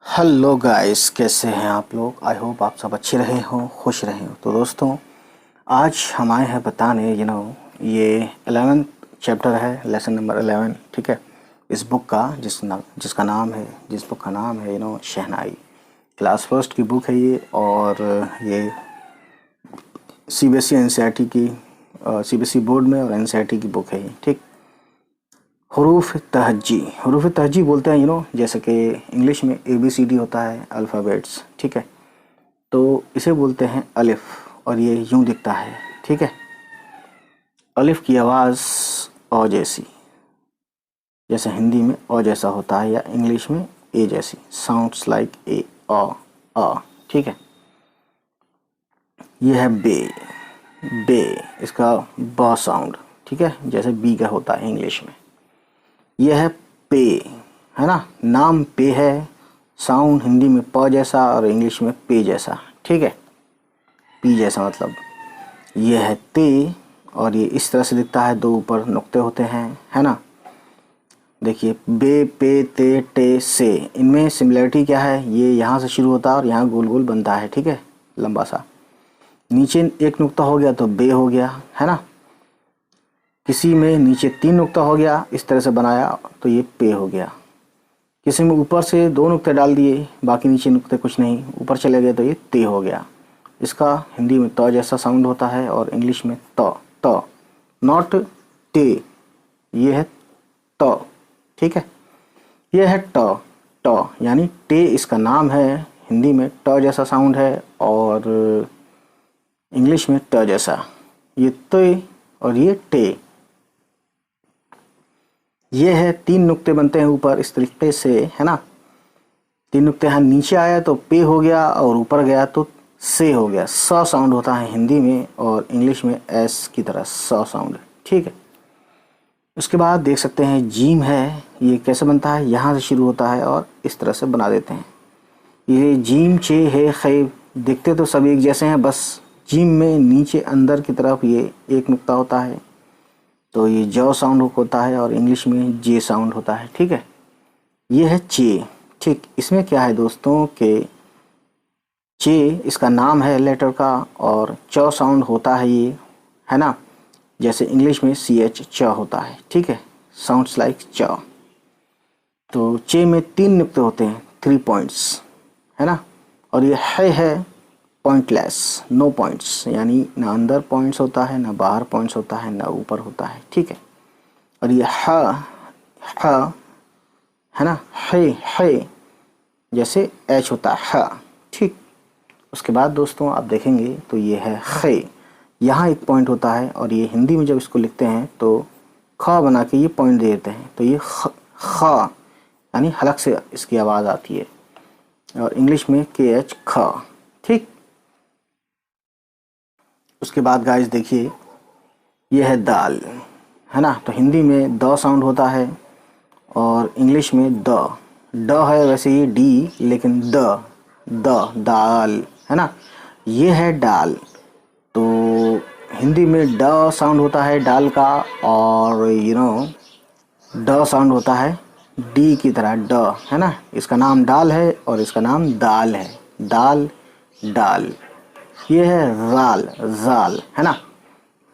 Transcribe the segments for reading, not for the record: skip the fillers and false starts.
Hello guys, कैसे हैं आप लोग। आई होप आप सब अच्छे रहे हों, खुश रहे हो। तो दोस्तों, आज हम आए हैं बताने ये 11th चैप्टर है, लेसन नंबर 11। ठीक है, इस बुक का जिस बुक का नाम है शहनाई। क्लास फर्स्ट की बुक है ये, और ये सीबीएसई एनसीईआरटी की सीबीएसई बोर्ड में और एनसीईआरटी की बुक है ये। ठीक, हरूफ तहजी बोलते हैं जैसे कि इंग्लिश में ABCD होता है, अल्फ़ाबेट्स। ठीक है, तो इसे बोलते हैं अलिफ, और ये यूं दिखता है। ठीक है, अलिफ की आवाज़ अ जैसी, जैसे हिंदी में अ जैसा होता है, या इंग्लिश में ए जैसी, साउंड्स लाइक ए, अ। ठीक है, ये है बे। बे, इसका ब साउंड। ठीक है, जैसे बी का होता है इंग्लिश में। यह है पे, है ना, नाम पे है, साउंड हिंदी में प जैसा और इंग्लिश में पे जैसा। ठीक है, पी जैसा मतलब। यह है ते, और ये इस तरह से दिखता है, दो ऊपर नुक्ते होते हैं, है ना। देखिए, बे, पे, ते, टे, से, इनमें सिमिलरिटी क्या है, ये यहाँ से शुरू होता है और यहाँ गोल गोल बनता है। ठीक है, लंबा सा। नीचे एक नुक्ता हो गया तो बे हो गया, है ना। किसी में नीचे 3 नुक्ता हो गया, इस तरह से बनाया तो ये पे हो गया। किसी में ऊपर से 2 नुक्ते डाल दिए, बाकी नीचे नुक्ते कुछ नहीं, ऊपर चले गए तो ये ते हो गया। इसका हिंदी में त जैसा साउंड होता है, और इंग्लिश में त, नॉट टे, ये है त। ठीक है, ये है ट, यानी टे इसका नाम है, हिंदी में ट जैसा साउंड है, और इंग्लिश में ट जैसा। ये ते और ये टे। ये है 3 नुक्ते बनते हैं ऊपर इस तरीके से, है ना। 3 नुक्ते यहाँ नीचे आया तो पे हो गया, और ऊपर गया तो से हो गया। स साउंड होता है हिंदी में, और इंग्लिश में एस की तरह स साउंड। ठीक है, उसके बाद देख सकते हैं जीम है, ये कैसे बनता है, यहाँ से शुरू होता है और इस तरह से बना देते हैं। ये जीम, चे, है, खे, दिखते तो सभी एक जैसे हैं, बस जीम में नीचे अंदर की तरफ ये एक नुक्ता होता है, तो ये ज साउंड होता है, और इंग्लिश में जे साउंड होता है। ठीक है, ये है चे। ठीक, इसमें क्या है दोस्तों कि चे इसका नाम है लेटर का, और च साउंड होता है ये, है ना, जैसे इंग्लिश में CH च होता है। ठीक है, साउंड्स लाइक च। तो चे में 3 नुक्ते होते हैं, 3 पॉइंट्स, है ना। और ये है पॉइंटलेस, नो पॉइंट्स, यानी ना अंदर पॉइंट्स होता है, ना बाहर पॉइंट्स होता है, ना ऊपर होता है। ठीक है, और ये ह, है ना, है जैसे H होता है, ह। ठीक, उसके बाद दोस्तों आप देखेंगे तो ये है खे, यहाँ एक पॉइंट होता है, और ये हिंदी में जब इसको लिखते हैं तो ख बना के ये पॉइंट दे देते हैं, तो ये ख, यानी हलक से इसकी आवाज़ आती है, और इंग्लिश में KH ख। ठीक, उसके बाद गाइस देखिए, ये है दाल, है ना, तो हिंदी में द साउंड होता है, और इंग्लिश में ड है, वैसे ये डी, लेकिन दाल, है ना। ये है डाल, तो हिंदी में ड साउंड होता है डाल का, और ड साउंड होता है डी की तरह, ड, है ना। इसका नाम डाल है और इसका नाम दाल है, दाल, डाल। ये है जाल, है ना।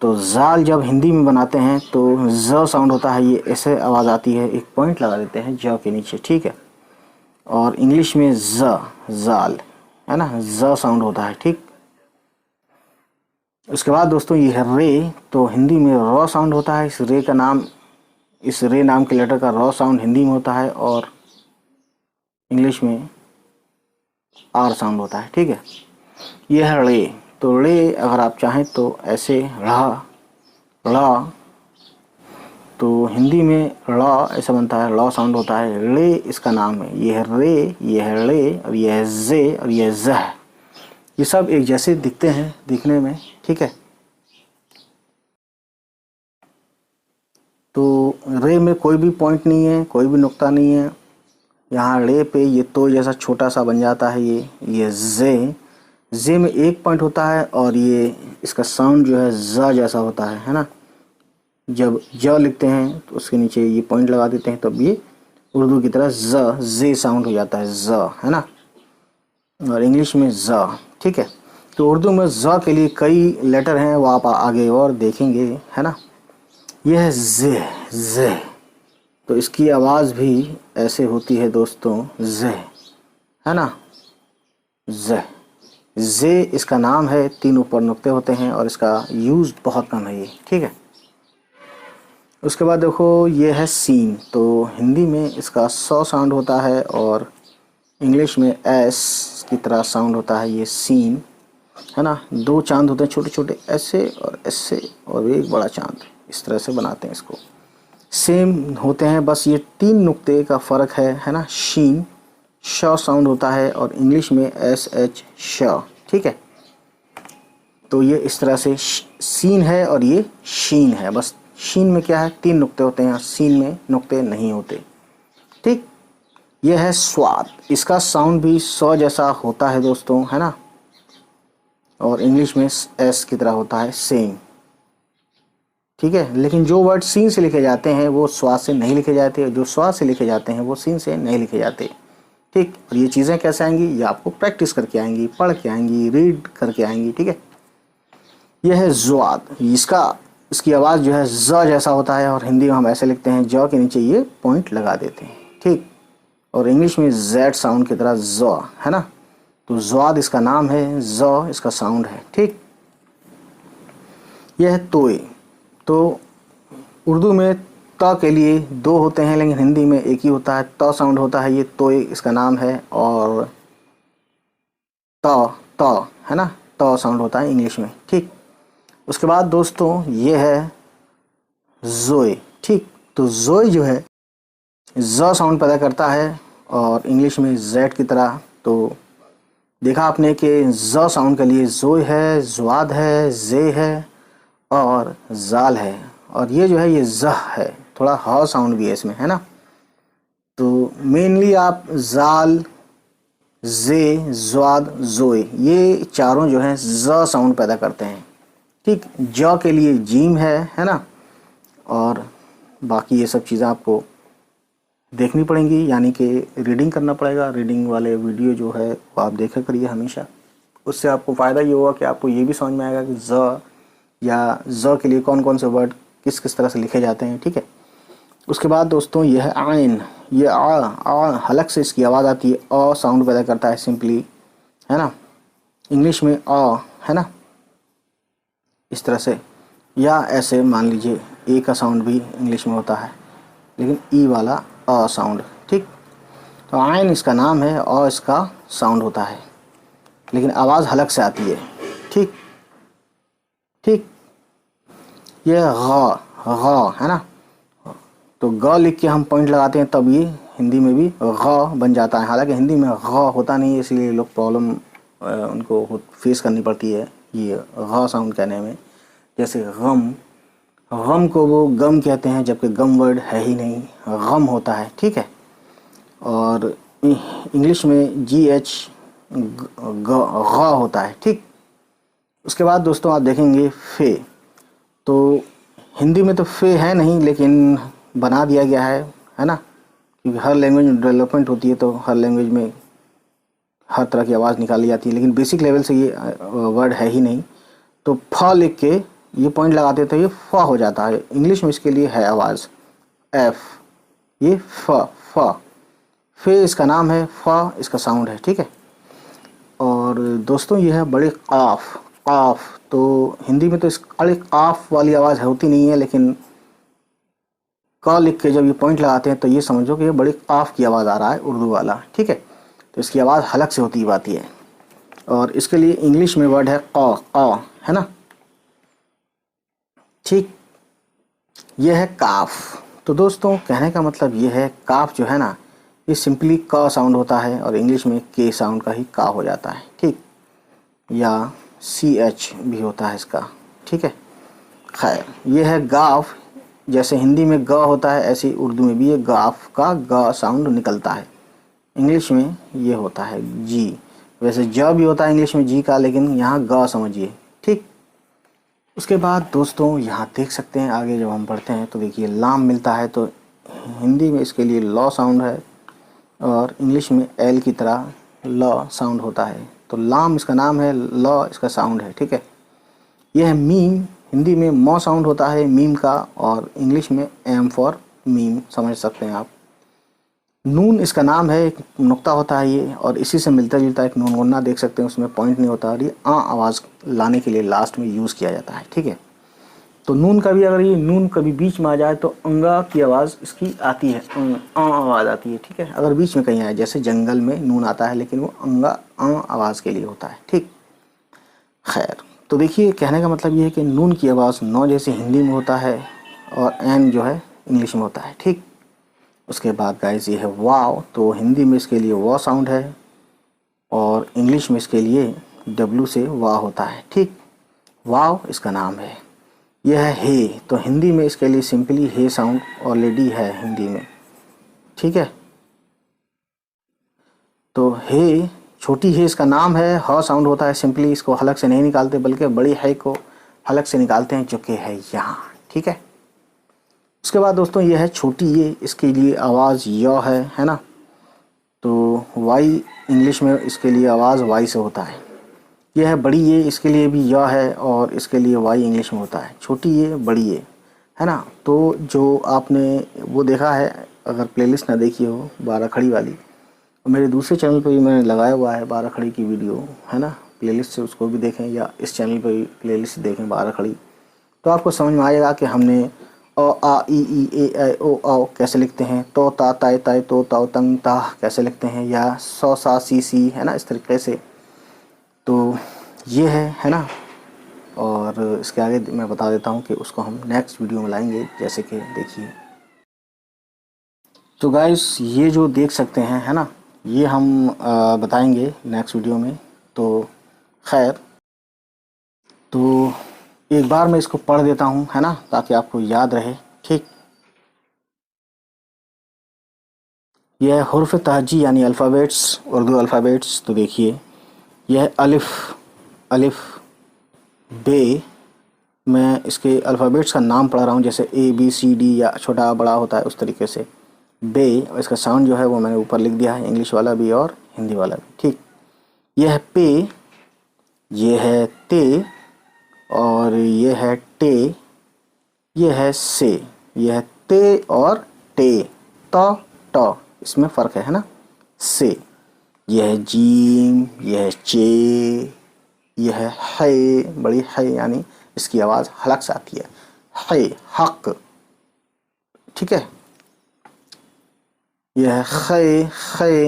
तो जाल जब हिंदी में बनाते हैं तो ज साउंड होता है, ये ऐसे आवाज़ आती है, एक पॉइंट लगा देते हैं ज के नीचे। ठीक है, और इंग्लिश में जाल, है ना, ज साउंड होता है। ठीक, उसके बाद दोस्तों ये है रे, तो हिंदी में र साउंड होता है, इस रे नाम के लेटर का र साउंड हिंदी में होता है, और इंग्लिश में आर साउंड होता है। ठीक है, ये है रे, तो रे अगर आप चाहें तो ऐसे रा, तो हिंदी में रा ऐसा बनता है, लॉ साउंड होता है, रे इसका नाम है। ये है रे, ये है रे, और ये है जे, और ये है जह। ये सब एक जैसे दिखते हैं दिखने में। ठीक है, तो रे में कोई भी पॉइंट नहीं है, कोई भी नुक्ता नहीं है। यहाँ रे पे ये तो जैसा छोटा सा बन जाता है, ये जे में एक पॉइंट होता है, और ये इसका साउंड जो है ज जैसा होता है ना। जब ज लिखते हैं तो उसके नीचे ये पॉइंट लगा देते हैं, तब ये उर्दू की तरह जे साउंड हो जाता है, ज, है ना, और इंग्लिश में ज, ठीक है। तो उर्दू में ज के लिए कई लेटर हैं, वो आप आगे और देखेंगे, है ना। यह है जे, तो इसकी आवाज़ भी ऐसे होती है दोस्तों, जे, है ना, जे इसका नाम है, 3 ऊपर नुक्ते होते हैं और इसका यूज़ बहुत कम है ये, ठीक है। उसके बाद देखो ये है सीन, तो हिंदी में इसका सौ साउंड होता है और इंग्लिश में एस की तरह साउंड होता है, ये सीन, है ना। 2 चांद होते हैं छोटे छोटे, ऐसे और ऐसे, और एक बड़ा चांद, इस तरह से बनाते हैं इसको। सेम होते हैं, बस ये 3 नुक्ते का फ़र्क है ना। शीन, श साउंड होता है और इंग्लिश में एस एच श, ठीक है। तो ये इस तरह से सीन है और ये शीन है। बस शीन में क्या है, 3 नुक्ते होते हैं, सीन में नुक्ते नहीं होते, ठीक। यह है स्वाद, इसका साउंड भी सौ जैसा होता है दोस्तों, है ना, और इंग्लिश में एस की तरह होता है, सेम, ठीक है। लेकिन जो वर्ड सीन से लिखे जाते हैं वो स्वाद से नहीं लिखे जाते, जो स्वाद से लिखे जाते हैं वो सीन से नहीं लिखे जाते, ठीक। और ये चीज़ें कैसे आएंगी, ये आपको प्रैक्टिस करके आएंगी, पढ़ के आएंगी, रीड करके आएंगी, ठीक है। यह है ज़्वाद, इसकी आवाज़ जो है ज जैसा होता है और हिंदी में हम ऐसे लिखते हैं, ज के नीचे ये पॉइंट लगा देते हैं, ठीक। और इंग्लिश में जेड साउंड की तरह ज, है ना। तो ज़्वाद इसका नाम है, ज इसका साउंड है, ठीक। यह है तोय, तो उर्दू में त के लिए 2 होते हैं लेकिन हिंदी में एक ही होता है, त साउंड होता है, ये तोय इसका नाम है। और त है ना, त साउंड होता है इंग्लिश में, ठीक। उसके बाद दोस्तों ये है जोए, ठीक। तो जोए जो है ज साउंड पैदा करता है और इंग्लिश में जेड की तरह। तो देखा आपने कि ज साउंड के लिए जोए है, ज्वाद है, जे है और जाल है, और ये जो है ये ज़ है, थोड़ा ह साउंड भी है इसमें, है ना। तो मेनली आप जाल, जे, ज्वाद, जोए, ये चारों जो हैं ज साउंड पैदा करते हैं, ठीक। ज के लिए जीम है ना। और बाकी ये सब चीज़ें आपको देखनी पड़ेंगी, यानी कि रीडिंग करना पड़ेगा। रीडिंग वाले वीडियो जो है वो आप देखा करिए हमेशा, उससे आपको फ़ायदा ये होगा कि आपको ये भी समझ में आएगा कि ज या ज के लिए कौन कौन से वर्ड किस किस तरह से लिखे जाते हैं, ठीक है। उसके बाद दोस्तों यह है आइन, ये आ हलक से इसकी आवाज़ आती है, अ साउंड पैदा करता है सिंपली, है ना। इंग्लिश में अ, है ना, इस तरह से, या ऐसे मान लीजिए ए का साउंड भी इंग्लिश में होता है लेकिन ई वाला अ साउंड, ठीक। तो आइन इसका नाम है, अ इसका साउंड होता है लेकिन आवाज़ हलक से आती है, ठीक ठीक। यह ग है ना, तो ग लिख के हम पॉइंट लगाते हैं तब ये हिंदी में भी ग बन जाता है। हालांकि हिंदी में ग होता नहीं है, इसलिए लोग प्रॉब्लम उनको फेस करनी पड़ती है ये ग साउंड कहने में। जैसे गम, गम को वो गम कहते हैं जबकि गम वर्ड है ही नहीं, गम होता है, ठीक है। और इंग्लिश में GH ग होता है, ठीक। उसके बाद दोस्तों आप देखेंगे फे, तो हिंदी में तो फे है नहीं लेकिन बना दिया गया है ना, क्योंकि हर लैंग्वेज में डेवलपमेंट होती है तो हर लैंग्वेज में हर तरह की आवाज़ निकाली जाती है, लेकिन बेसिक लेवल से ये वर्ड है ही नहीं। तो फ लिख के ये पॉइंट लगाते तो ये फ हो जाता है। इंग्लिश में इसके लिए है आवाज़ एफ, ये फ फे इसका नाम है, फ इसका साउंड है, ठीक है। और दोस्तों ये है बड़े काफ, काफ तो हिंदी में तो इस बड़े काफ वाली आवाज़ होती नहीं है, लेकिन क लिख के जब ये पॉइंट लगाते हैं तो ये समझो कि ये बड़े काफ की आवाज़ आ रहा है उर्दू वाला, ठीक है। तो इसकी आवाज़ हलक से होती आती है और इसके लिए इंग्लिश में वर्ड है क, है ना, ठीक। ये है काफ। तो दोस्तों कहने का मतलब ये है काफ जो है ना, ये सिंपली क साउंड होता है और इंग्लिश में के साउंड का ही का हो जाता है, ठीक। या CH भी होता है इसका, ठीक है। खैर ये है गाफ, जैसे हिंदी में ग होता है ऐसे उर्दू में भी ये गाफ का ग साउंड निकलता है। इंग्लिश में ये होता है जी, वैसे ज भी होता है इंग्लिश में जी का, लेकिन यहाँ ग समझिए, ठीक। उसके बाद दोस्तों यहाँ देख सकते हैं आगे जब हम पढ़ते हैं तो देखिए लाम मिलता है, तो हिंदी में इसके लिए लॉ साउंड है और इंग्लिश में एल की तरह लॉ साउंड होता है। तो लाम इसका नाम है, लॉ इसका साउंड है, ठीक है। यह है मीम, हिंदी में मौ साउंड होता है मीम का, और इंग्लिश में एम फॉर मीम समझ सकते हैं आप। नून इसका नाम है, एक नुक्ता होता है ये, और इसी से मिलता जुलता एक नून गुन्ना देख सकते हैं, उसमें पॉइंट नहीं होता, और ये आवाज़ लाने के लिए लास्ट में यूज़ किया जाता है, ठीक है। तो नून का भी, अगर ये नून कभी बीच में आ जाए तो अंगा की आवाज़ इसकी आती है, आवाज़ आती है, ठीक है। अगर बीच में कहीं आए, जैसे जंगल में नून आता है लेकिन वो अंगा आवाज़ के लिए होता है, ठीक। खैर, तो देखिए कहने का मतलब ये है कि नून की आवाज़ नौ जैसे हिंदी में होता है और एन जो है इंग्लिश में होता है, ठीक। उसके बाद गाइस ये है वाव, तो हिंदी में इसके लिए वा साउंड है और इंग्लिश में इसके लिए डब्ल्यू से वाह होता है, ठीक। वाव इसका नाम है। यह है हे, तो हिंदी में इसके लिए सिंपली हे साउंड ऑलरेडी है हिंदी में, ठीक है। तो हे, छोटी हे इसका नाम है, ह साउंड होता है, सिंपली इसको हलक से नहीं निकालते बल्कि बड़ी है को हलक से निकालते हैं, जो कि है यहाँ, ठीक है। उसके बाद दोस्तों यह है छोटी ये, इसके लिए आवाज़ य है ना। तो वाई इंग्लिश में इसके लिए आवाज़ वाई से होता है। यह है बड़ी ये, इसके लिए भी य है और इसके लिए वाई इंग्लिश में होता है। छोटी ये, बड़ी ये, है ना। तो जो आपने वो देखा है, अगर प्लेलिस्ट ना देखी हो 12 खड़ी वाली, तो मेरे दूसरे चैनल पे भी मैंने लगाया हुआ है 12 खड़ी की वीडियो, है ना। प्लेलिस्ट से उसको भी देखें या इस चैनल पे भी प्लेलिस्ट देखें 12 खड़ी, तो आपको समझ में आएगा कि हमने अ आ ई ए ओ औ कैसे लिखते हैं, तो ता ताय ताय तो ताओ तंग ता कैसे लिखते हैं, या सौ सा सी, है ना, इस तरीके से। तो ये है ना। और इसके आगे मैं बता देता हूँ कि उसको हम नेक्स्ट वीडियो में लाएंगे, जैसे कि देखिए। तो गाइस ये जो देख सकते हैं, है ना, ये हम बताएंगे नेक्स्ट वीडियो में। तो खैर, तो एक बार मैं इसको पढ़ देता हूँ, है ना, ताकि आपको याद रहे, ठीक। यह हुर्फ तहजी यानी अल्फ़ाबेट्स, उर्दू अल्फ़ाबेट्स। तो देखिए, यह अलिफ़, अलिफ़ बे, मैं इसके अल्फ़ाबेट्स का नाम पढ़ रहा हूँ, जैसे ए बी सी डी या छोटा बड़ा होता है उस तरीके से बे, और इसका साउंड जो है वो मैंने ऊपर लिख दिया है, इंग्लिश वाला भी और हिंदी वाला भी, ठीक। यह है पे, ये है ते, और ये है टे, ये है से, ये है ते और टे, ट, इसमें फ़र्क है ना, से। यह है जीम, यह है चे, यह है बड़ी है, यानी इसकी आवाज़ हलक से आती है, है हक, ठीक है। यह है खे,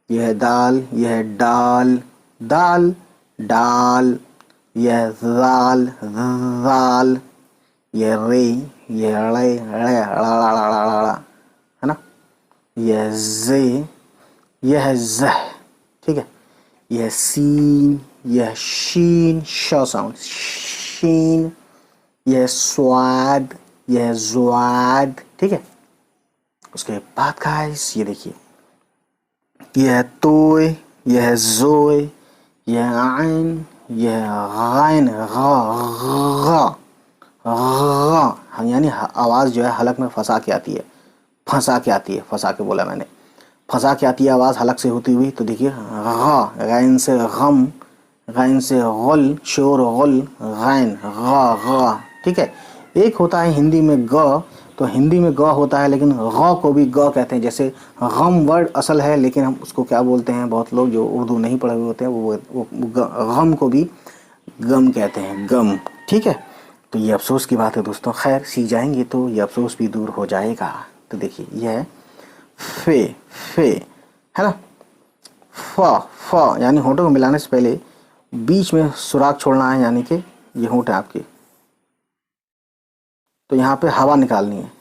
यह है दाल, यह है डाल, दाल डाल, यह जाल, जाल, यह रे, यह रे, रे, है ना। यह जे, यह है जह, ठीक है। यह सीन, यह शीन, श साउंड, शीन, यह स्वाद, यह ज्वाद, ठीक है। उसके बाद गाइस ये देखिए, यह है तोय, यह है जोय, यह है आइन, यह है गाइन, यानी आवाज़ जो है हलक में फंसा के आती है, फंसा के आती है, फंसा के बोला मैंने, फंसा के आती है आवाज़ हलक से होती हुई। तो देखिए, गाइन से गम, गाइन से गुल, शोर गुल, गाइन गा, ठीक है। एक होता है हिंदी में ग, तो हिंदी में ग होता है, लेकिन ग को भी ग कहते हैं। जैसे गम वर्ड असल है, लेकिन हम उसको क्या बोलते हैं, बहुत लोग जो उर्दू नहीं पढ़े हुए होते हैं वो गम को भी गम कहते हैं, गम, ठीक है। तो ये अफसोस की बात है दोस्तों। खैर, सीख जाएंगे तो ये अफसोस भी दूर हो जाएगा। तो देखिए, यह है फे, फे, है ना। फ यानी होंठों को मिलाने से पहले बीच में सुराख छोड़ना है, यानी कि ये होंठ है आपकी, तो यहाँ पे हवा निकालनी है,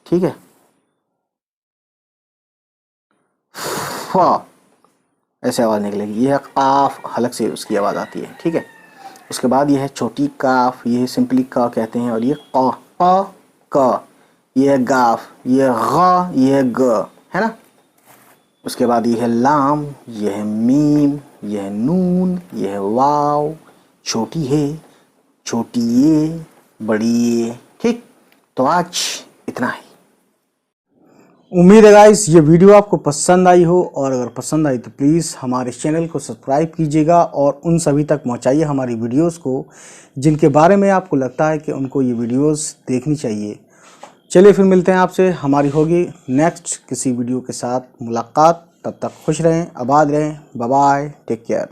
ठीक है। फ ऐसे आवाज़ निकलेगी। यह है काफ, हलक से उसकी आवाज़ आती है, ठीक है। उसके बाद यह है छोटी काफ, यह सिंपली का कहते हैं, और ये क, यह है गाफ, यह ग, यह ग, है ना। उसके बाद यह है लाम, यह है मीम, यह है नून, यह है वाव, छोटी है, छोटी ये, बड़ी ये, ठीक। तो आज इतना ही। उम्मीद है गाइस ये वीडियो आपको पसंद आई हो, और अगर पसंद आई तो प्लीज़ हमारे चैनल को सब्सक्राइब कीजिएगा और उन सभी तक पहुंचाइए हमारी वीडियोस को जिनके बारे में आपको लगता है कि उनको ये वीडियोस देखनी चाहिए। चलिए फिर मिलते हैं आपसे, हमारी होगी नेक्स्ट किसी वीडियो के साथ मुलाकात। तब तक खुश रहें, आबाद रहें, बाय बाय, टेक केयर।